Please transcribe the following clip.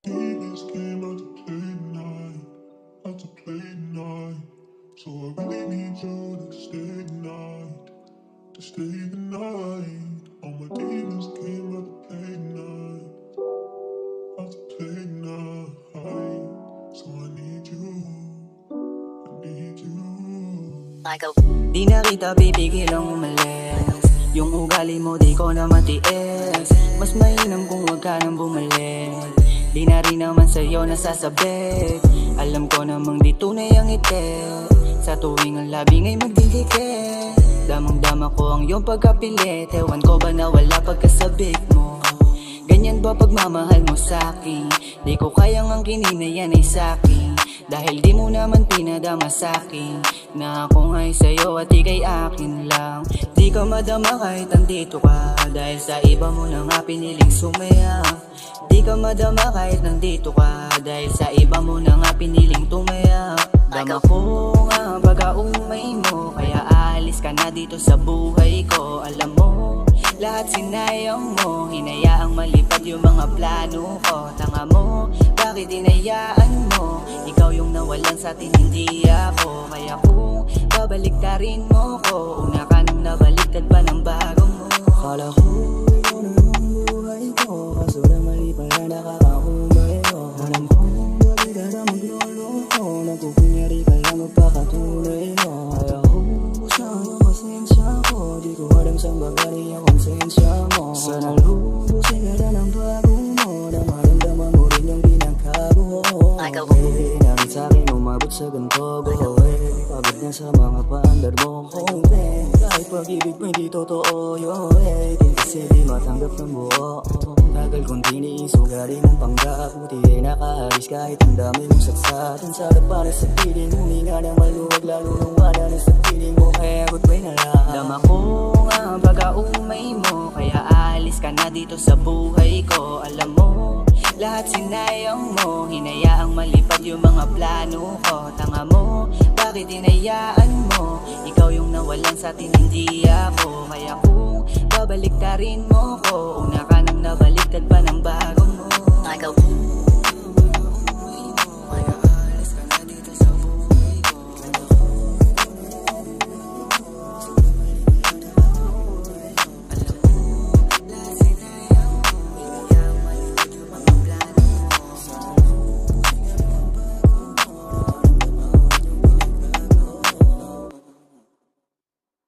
Demons came out to play tonight, out to play tonight. So I really need you to stay the night, to stay the night. All my demons came out to play tonight, out to play tonight. So I need you, I need you. Michael. Di na kita pipigil ang umalis. Yung ugali mo di ko na matiis. Mas mainam kung wag ka nang bumalik. Di na rin naman sa'yo nasasabik. Alam ko namang di tunay ang itik. Sa tuwing ang labing ay magdidikit. Damang-dama ko ang iyong pagkapilit. Ewan ko ba na wala pagkasabik mo. Ganyan ba pagmamahal mo sa'kin? Di ko kayang ang kinina yan ay sa'kin. Dahil di mo naman pinadama sa'kin na ako nga'y sa'yo at ika'y akin lang. Di ka madama kahit andito ka, dahil sa iba mo na nga piniling sumaya. Di ka madama kahit nandito ka, dahil sa iba mo na nga piniling tumaya. Dama ko nga ang pagkaumay mo, kaya aalis ka na dito sa buhay ko. Alam mo, lahat sinayang mo, hinayaang malipad yung mga plano ko. Tanga mo, bakit hinayaan mo? Ikaw yung nawalan sa atin, hindi ako. Kaya kung babalik ka rin mo ko, una ka nang nabaliktad pa ng bago mo. Akala ko ikaw na yung buhay ko, kaso na mali pala nakakaumay ko. Alam ko bakit ka na magloloko, nagkukunyari kaya magpakatunay mo. Kaya hubos na ang pasensya ko, di ko alam saan ba galing ang konsensya mo. Sana lubusin ka na ng bago mo, na maramdaman mo rin yung pinagkago. Nangit sa'kin umabot sa ganito, pagod na sa mga paandar mo. Kahit pag-ibig mo hindi totoo yun, di kasi di matanggap ng buo. Tagal kong tiniis, ugali ng panggap, buti ay nakaalis kahit ang dami mong saksat. Ang sarap para sa piling, huminga ng maluwag, lalo nung wala na sa piling mo, kaya goodbye na lang. Dama ko nga ang pagkaumay mo, kaya aalis ka na dito sa buhay ko. Alam mo, lahat sinayang mo, hinayaang malipad yung mga plano ko. Tanga mo, bakit hinayaan mo? Ikaw yung nawalan sa atin, hindi ako. Kaya kung babalik ka rin mo ko, una ka nang nabaliktad pa ng bago mo.